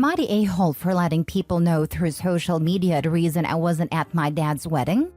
Am I the a-hole for letting people know through social media the reason I wasn't at my dad's wedding?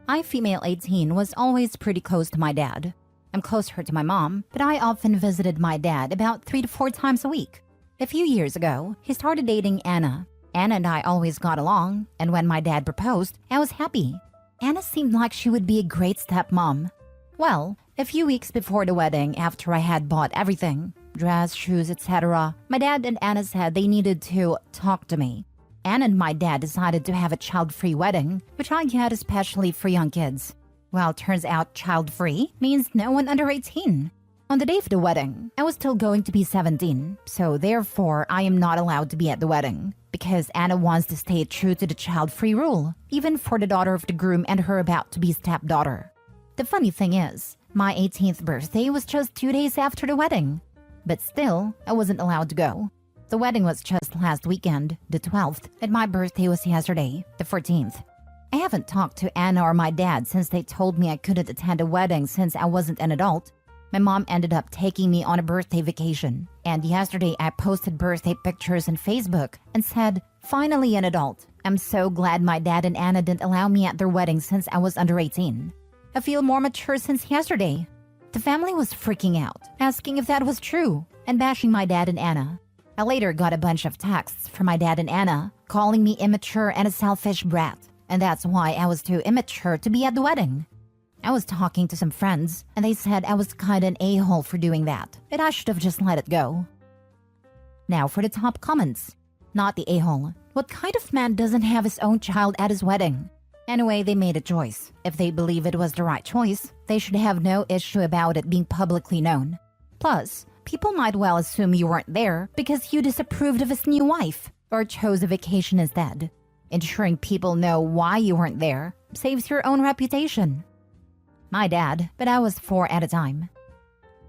I, female 18, was always pretty close to my dad. I'm closer to my mom, but I often visited my dad about 3 to 4 times a week. A few years ago, he started dating Anna. Anna and I always got along, and when my dad proposed, I was happy. Anna seemed like she would be a great stepmom. Well, a few weeks before the wedding, after I had bought everything, dress, shoes, etc., my dad and Anna said they needed to talk to me. Anna and my dad decided to have a child-free wedding, which I get especially for young kids. Well, turns out child-free means no one under 18. On the day of the wedding, I was still going to be 17, so therefore I am not allowed to be at the wedding, because Anna wants to stay true to the child-free rule, even for the daughter of the groom and her about-to-be stepdaughter. The funny thing is, my 18th birthday was just 2 days after the wedding. But still, I wasn't allowed to go. The wedding was just last weekend, the 12th, and my birthday was yesterday, the 14th. I haven't talked to Anna or my dad since they told me I couldn't attend a wedding since I wasn't an adult. My mom ended up taking me on a birthday vacation, and yesterday I posted birthday pictures on Facebook and said, "Finally an adult. I'm so glad my dad and Anna didn't allow me at their wedding since I was under 18. I feel more mature since yesterday." The family was freaking out, asking if that was true, and bashing my dad and Anna. I later got a bunch of texts from my dad and Anna, calling me immature and a selfish brat, and that's why I was too immature to be at the wedding. I was talking to some friends, and they said I was kinda an a-hole for doing that, and I should have just let it go. Now for the top comments. Not the a-hole. What kind of man doesn't have his own child at his wedding? Anyway, they made a choice. If they believe it was the right choice, they should have no issue about it being publicly known. Plus, people might well assume you weren't there because you disapproved of his new wife or chose a vacation instead. Ensuring people know why you weren't there saves your own reputation. My dad, but I was 4 at a time.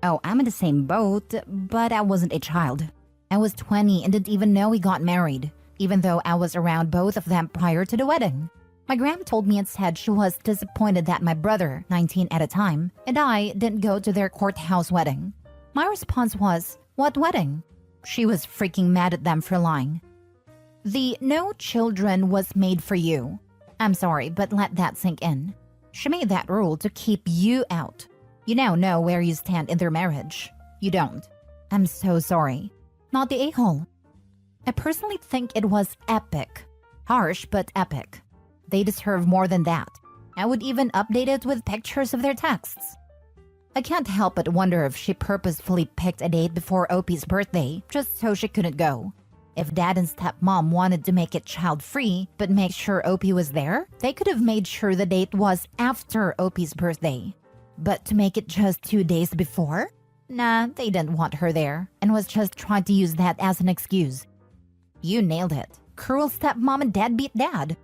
Oh, I'm in the same boat, but I wasn't a child. I was 20 and didn't even know we got married, even though I was around both of them prior to the wedding. My gram told me and said she was disappointed that my brother, 19 at a time, and I didn't go to their courthouse wedding. My response was, "What wedding?" She was freaking mad at them for lying. The "no children was made for you." I'm sorry, but let that sink in. She made that rule to keep you out. You now know where you stand in their marriage. You don't. I'm so sorry. Not the a-hole. I personally think it was epic. Harsh, but epic. They deserve more than that. I would even update it with pictures of their texts. I can't help but wonder if she purposefully picked a date before Opie's birthday just so she couldn't go. If dad and stepmom wanted to make it child-free but make sure Opie was there, they could have made sure the date was after Opie's birthday. But to make it just 2 days before? Nah, they didn't want her there and was just trying to use that as an excuse. You nailed it. Cruel stepmom and deadbeat dad.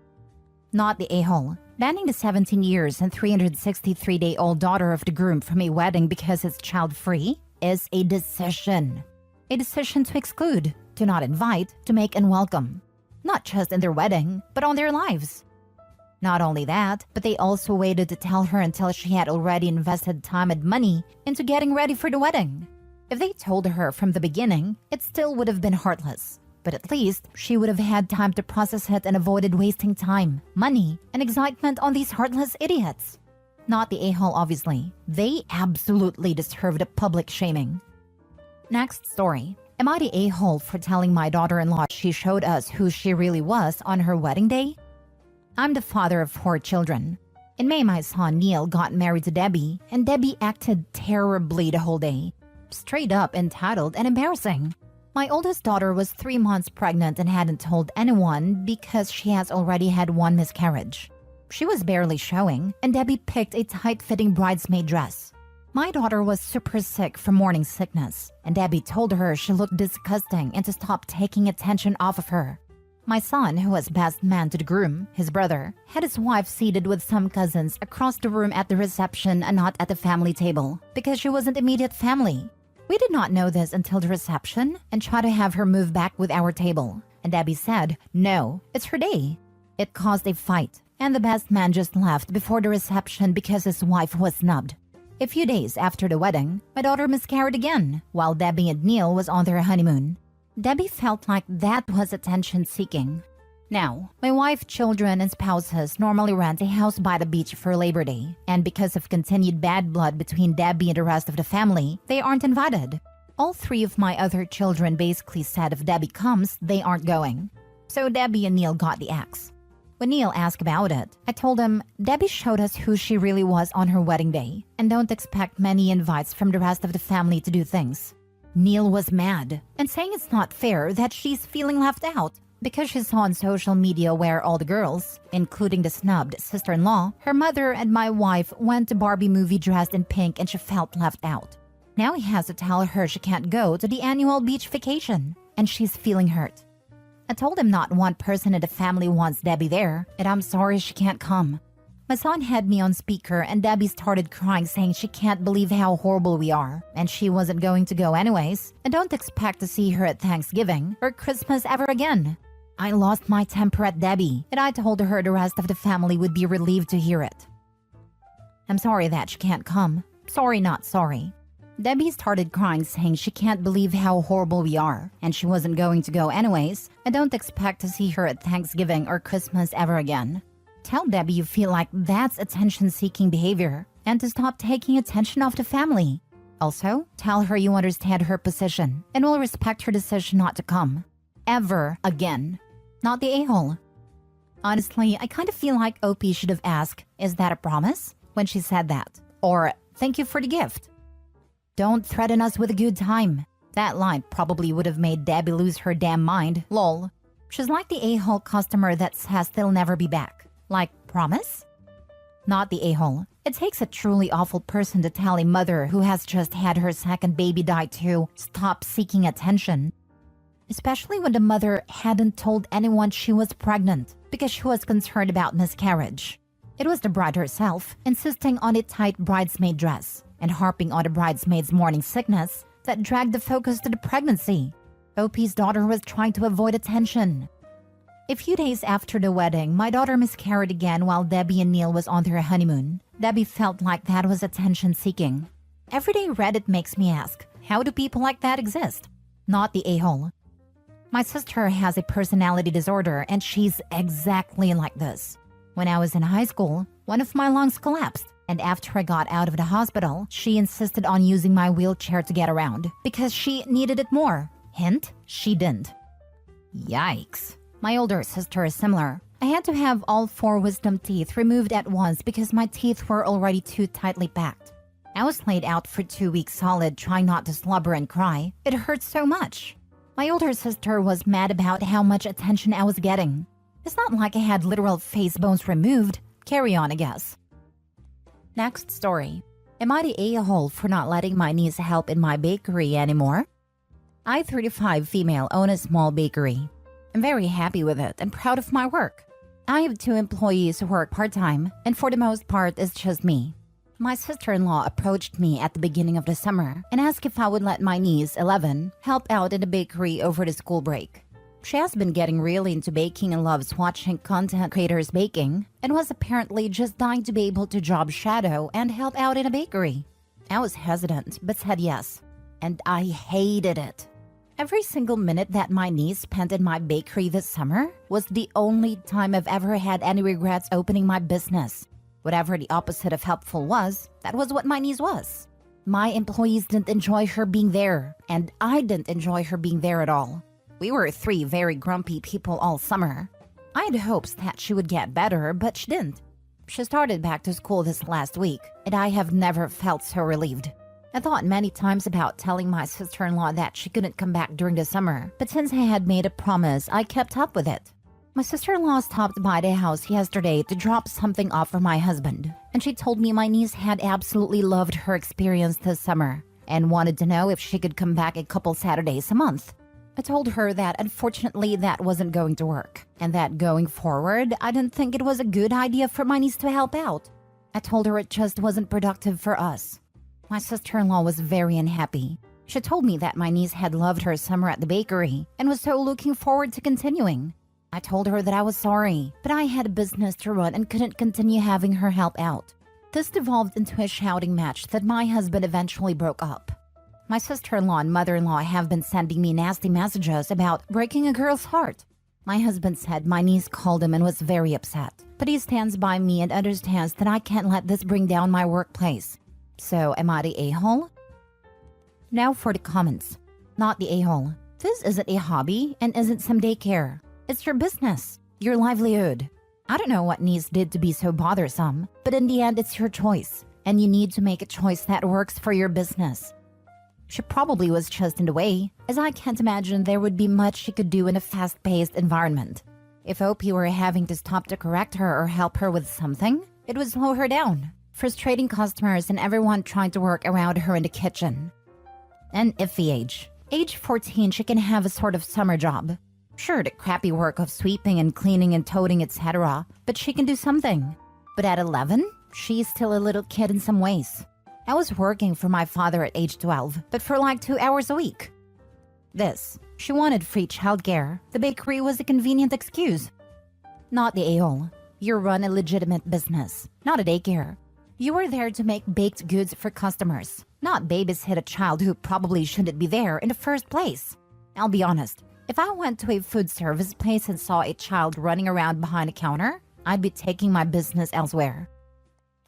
Not the a-hole. Banning the 17 years and 363-day-old daughter of the groom from a wedding because it's child-free is a decision. A decision to exclude, to not invite, to make unwelcome. Not just in their wedding, but on their lives. Not only that, but they also waited to tell her until she had already invested time and money into getting ready for the wedding. If they told her from the beginning, it still would have been heartless. But at least she would have had time to process it and avoided wasting time, money, and excitement on these heartless idiots. Not the a-hole, obviously. They absolutely deserve the public shaming. Next story. Am I the a-hole for telling my daughter-in-law she showed us who she really was on her wedding day? I'm the father of 4 children. In May, my son Neil got married to Debbie, and Debbie acted terribly the whole day. Straight up entitled and embarrassing. My oldest daughter was 3 months pregnant and hadn't told anyone because she has already had 1 miscarriage. She was barely showing, and Debbie picked a tight-fitting bridesmaid dress. My daughter was super sick from morning sickness, and Debbie told her she looked disgusting and to stop taking attention off of her. My son, who was best man to the groom, his brother, had his wife seated with some cousins across the room at the reception and not at the family table because she wasn't immediate family. We did not know this until the reception and tried to have her move back with our table. And Debbie said, "No, it's her day." It caused a fight, and the best man just left before the reception because his wife was snubbed. A few days after the wedding, my daughter miscarried again, while Debbie and Neil was on their honeymoon. Debbie felt like that was attention-seeking. Now, my wife, children, and spouses normally rent a house by the beach for Labor Day, and because of continued bad blood between Debbie and the rest of the family, they aren't invited. All three of my other children basically said if Debbie comes, they aren't going. So Debbie and Neil got the axe. When Neil asked about it, I told him Debbie showed us who she really was on her wedding day, and don't expect many invites from the rest of the family to do things. Neil was mad and saying it's not fair that she's feeling left out because she saw on social media where all the girls, including the snubbed sister-in-law, her mother, and my wife went to Barbie movie dressed in pink and she felt left out. Now he has to tell her she can't go to the annual beach vacation, and she's feeling hurt. I told him not one person in the family wants Debbie there, and I'm sorry she can't come. My son had me on speaker and Debbie started crying saying she can't believe how horrible we are, and she wasn't going to go anyways, and don't expect to see her at Thanksgiving or Christmas ever again. I lost my temper at Debbie, and I told her the rest of the family would be relieved to hear it. I'm sorry that she can't come. Sorry, not sorry. Debbie started crying saying she can't believe how horrible we are, and she wasn't going to go anyways, and don't expect to see her at Thanksgiving or Christmas ever again. Tell Debbie you feel like that's attention-seeking behavior, and to stop taking attention off the family. Also, tell her you understand her position, and will respect her decision not to come. Ever again. Not the a-hole. Honestly, I kind of feel like OP should have asked, "Is that a promise?" when she said that. Or, "Thank you for the gift." Don't threaten us with a good time. That line probably would have made Debbie lose her damn mind, lol. She's like the a-hole customer that says they'll never be back. Like, promise? Not the a-hole. It takes a truly awful person to tell a mother who has just had her second baby die to stop seeking attention. Especially when the mother hadn't told anyone she was pregnant because she was concerned about miscarriage. It was the bride herself insisting on a tight bridesmaid dress and harping on the bridesmaid's morning sickness that dragged the focus to the pregnancy. OP's daughter was trying to avoid attention. A few days after the wedding, my daughter miscarried again while Debbie and Neil was on their honeymoon. Debbie felt like that was attention-seeking. Everyday Reddit makes me ask, how do people like that exist? Not the a-hole. My sister has a personality disorder and she's exactly like this. When I was in high school, one of my lungs collapsed, and after I got out of the hospital, she insisted on using my wheelchair to get around because she needed it more. Hint, she didn't. Yikes. My older sister is similar. I had to have all 4 wisdom teeth removed at once because my teeth were already too tightly packed. I was laid out for 2 weeks solid trying not to slobber and cry. It hurt so much. My older sister was mad about how much attention I was getting. It's not like I had literal face bones removed. Carry on, I guess. Next story. Am I the a-hole for not letting my niece help in my bakery anymore? I, 35 female, own a small bakery. I'm very happy with it and proud of my work. I have 2 employees who work part-time, and for the most part, it's just me. My sister-in-law approached me at the beginning of the summer and asked if I would let my niece, 11, help out in the bakery over the school break. She has been getting really into baking and loves watching content creators baking, and was apparently just dying to be able to job shadow and help out in a bakery. I was hesitant, but said yes. And I hated it. Every single minute that my niece spent in my bakery this summer was the only time I've ever had any regrets opening my business. Whatever the opposite of helpful was, that was what my niece was. My employees didn't enjoy her being there, and I didn't enjoy her being there at all. We were 3 very grumpy people all summer. I had hopes that she would get better, but she didn't. She started back to school this last week, and I have never felt so relieved. I thought many times about telling my sister-in-law that she couldn't come back during the summer, but since I had made a promise, I kept up with it. My sister-in-law stopped by the house yesterday to drop something off for my husband, and she told me my niece had absolutely loved her experience this summer and wanted to know if she could come back a couple Saturdays a month. I told her that unfortunately that wasn't going to work, and that going forward, I didn't think it was a good idea for my niece to help out. I told her it just wasn't productive for us. My sister-in-law was very unhappy. She told me that my niece had loved her summer at the bakery and was so looking forward to continuing. I told her that I was sorry, but I had a business to run and couldn't continue having her help out. This devolved into a shouting match that my husband eventually broke up. My sister-in-law and mother-in-law have been sending me nasty messages about breaking a girl's heart. My husband said my niece called him and was very upset. But he stands by me and understands that I can't let this bring down my workplace. So, am I the a-hole? Now for the comments. Not the a-hole. This isn't a hobby and isn't some daycare. It's your business, your livelihood. I don't know what niece did to be so bothersome, but in the end it's your choice, and you need to make a choice that works for your business. She probably was just in the way, as I can't imagine there would be much she could do in a fast-paced environment. If OP were having to stop to correct her or help her with something, it would slow her down, frustrating customers and everyone trying to work around her in the kitchen. An iffy age. Age 14, she can have a sort of summer job. Sure, the crappy work of sweeping and cleaning and toting, etc., but she can do something. But at 11, she's still a little kid in some ways. I was working for my father at age 12, but for like 2 hours a week. She wanted free childcare. The bakery was a convenient excuse. Not the a-hole. You run a legitimate business, not a daycare. You are there to make baked goods for customers, not babysit a child who probably shouldn't be there in the first place. I'll be honest, if I went to a food service place and saw a child running around behind a counter, I'd be taking my business elsewhere.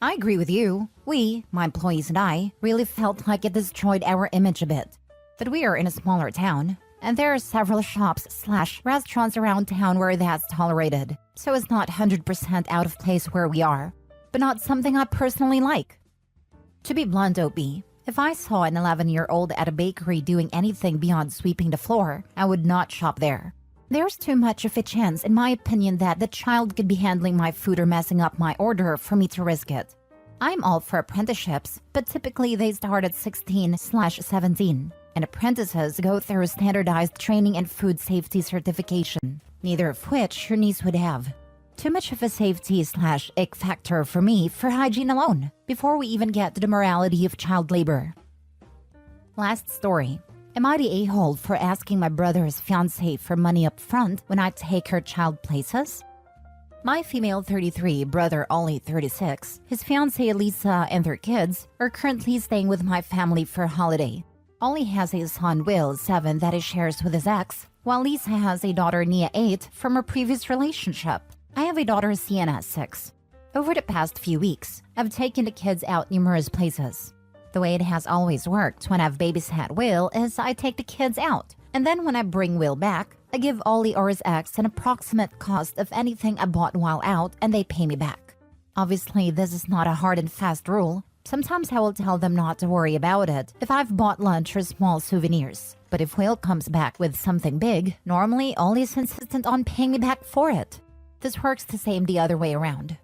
I agree with you. We, my employees and I, really felt like it destroyed our image a bit. But we are in a smaller town, and there are several shops/restaurants around town where that's tolerated, so it's not 100% out of place where we are, but not something I personally like. To be blunt, OP, if I saw an 11-year-old at a bakery doing anything beyond sweeping the floor, I would not shop there. There's too much of a chance, in my opinion, that the child could be handling my food or messing up my order for me to risk it. I'm all for apprenticeships, but typically they start at 16/17, and apprentices go through standardized training and food safety certification, neither of which your niece would have. Too much of a safety/ick factor for me for hygiene alone, before we even get to the morality of child labor. Last story. Am I the a-hole for asking my brother's fiancée for money up front when I take her child places? My female 33, brother Ollie 36, his fiancée Lisa and their kids are currently staying with my family for a holiday. Ollie has a son Will 7 that he shares with his ex, while Lisa has a daughter Nia 8 from her previous relationship. I have a daughter Sienna 6. Over the past few weeks, I've taken the kids out numerous places. The way it has always worked when I've babysat Will is I take the kids out, and then when I bring Will back, I give Ollie or his ex an approximate cost of anything I bought while out and they pay me back. Obviously, this is not a hard and fast rule. Sometimes I will tell them not to worry about it if I've bought lunch or small souvenirs. But if Will comes back with something big, normally Ollie is insistent on paying me back for it. This works the same the other way around.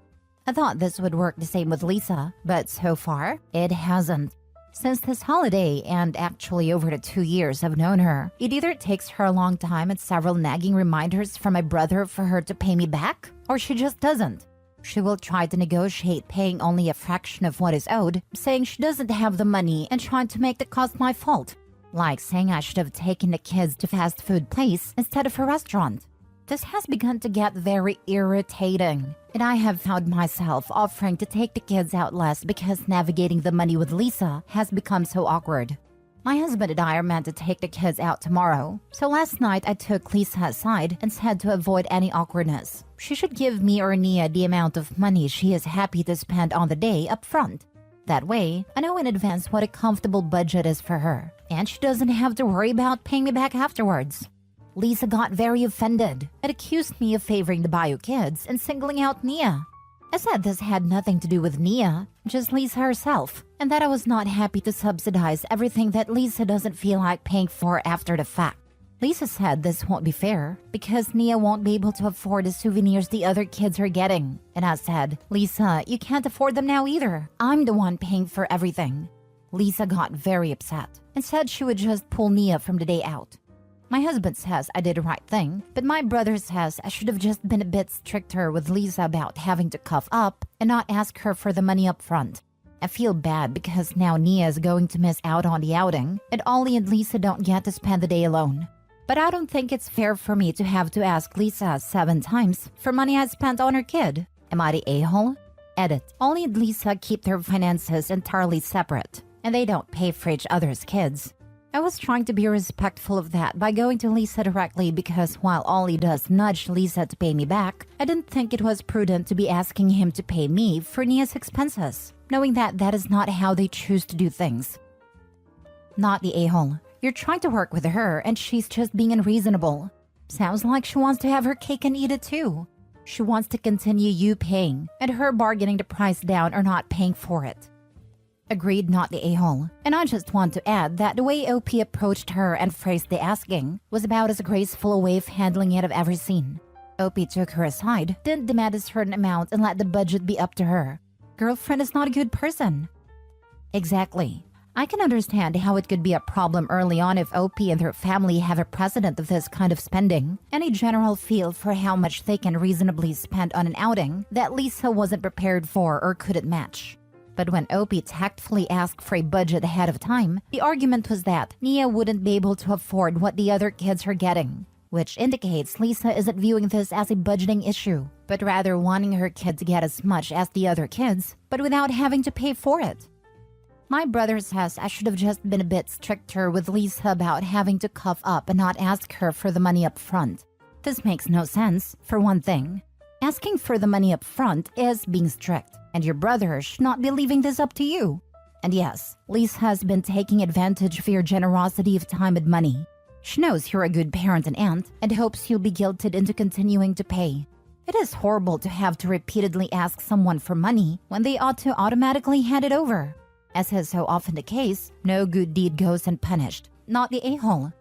I thought this would work the same with Lisa, but so far, it hasn't. Since this holiday, and actually over the 2 years I've known her, it either takes her a long time and several nagging reminders from my brother for her to pay me back, or she just doesn't. She will try to negotiate paying only a fraction of what is owed, saying she doesn't have the money and trying to make the cost my fault. Like saying I should have taken the kids to fast food place instead of a restaurant. This has begun to get very irritating, and I have found myself offering to take the kids out less because navigating the money with Lisa has become so awkward. My husband and I are meant to take the kids out tomorrow, so last night I took Lisa aside and said to avoid any awkwardness, she should give me or Nia the amount of money she is happy to spend on the day up front. That way, I know in advance what a comfortable budget is for her, and she doesn't have to worry about paying me back afterwards. Lisa got very offended and accused me of favoring the bio kids and singling out Nia. I said this had nothing to do with Nia, just Lisa herself, and that I was not happy to subsidize everything that Lisa doesn't feel like paying for after the fact. Lisa said this won't be fair because Nia won't be able to afford the souvenirs the other kids are getting. And I said, Lisa, you can't afford them now either. I'm the one paying for everything. Lisa got very upset and said she would just pull Nia from the day out. My husband says I did the right thing, but my brother says I should have just been a bit stricter with Lisa about having to cough up and not ask her for the money up front. I feel bad because now Nia is going to miss out on the outing, and Ollie and Lisa don't get to spend the day alone. But I don't think it's fair for me to have to ask Lisa 7 times for money I spent on her kid. Am I the a-hole? Edit. Ollie and Lisa keep their finances entirely separate, and they don't pay for each other's kids. I was trying to be respectful of that by going to Lisa directly because while Ollie does nudge Lisa to pay me back, I didn't think it was prudent to be asking him to pay me for Nia's expenses, knowing that that is not how they choose to do things. Not the a-hole. You're trying to work with her and she's just being unreasonable. Sounds like she wants to have her cake and eat it too. She wants to continue you paying and her bargaining the price down or not paying for it. Agreed, not the a-hole. And I just want to add that the way OP approached her and phrased the asking was about as graceful a way of handling it I've ever seen. OP took her aside, didn't demand a certain amount and let the budget be up to her. Girlfriend is not a good person. Exactly. I can understand how it could be a problem early on if OP and her family have a precedent of this kind of spending, and a general feel for how much they can reasonably spend on an outing that Lisa wasn't prepared for or couldn't match. But when OP tactfully asked for a budget ahead of time, the argument was that Nia wouldn't be able to afford what the other kids are getting, which indicates Lisa isn't viewing this as a budgeting issue, but rather wanting her kid to get as much as the other kids, but without having to pay for it. My brother says I should have just been a bit stricter with Lisa about having to cough up and not ask her for the money up front. This makes no sense, for one thing. Asking for the money up front is being strict, and your brother should not be leaving this up to you. And yes, Lisa has been taking advantage of your generosity of time and money. She knows you're a good parent and aunt, and hopes you'll be guilted into continuing to pay. It is horrible to have to repeatedly ask someone for money when they ought to automatically hand it over. As is so often the case, no good deed goes unpunished. Not the a-hole.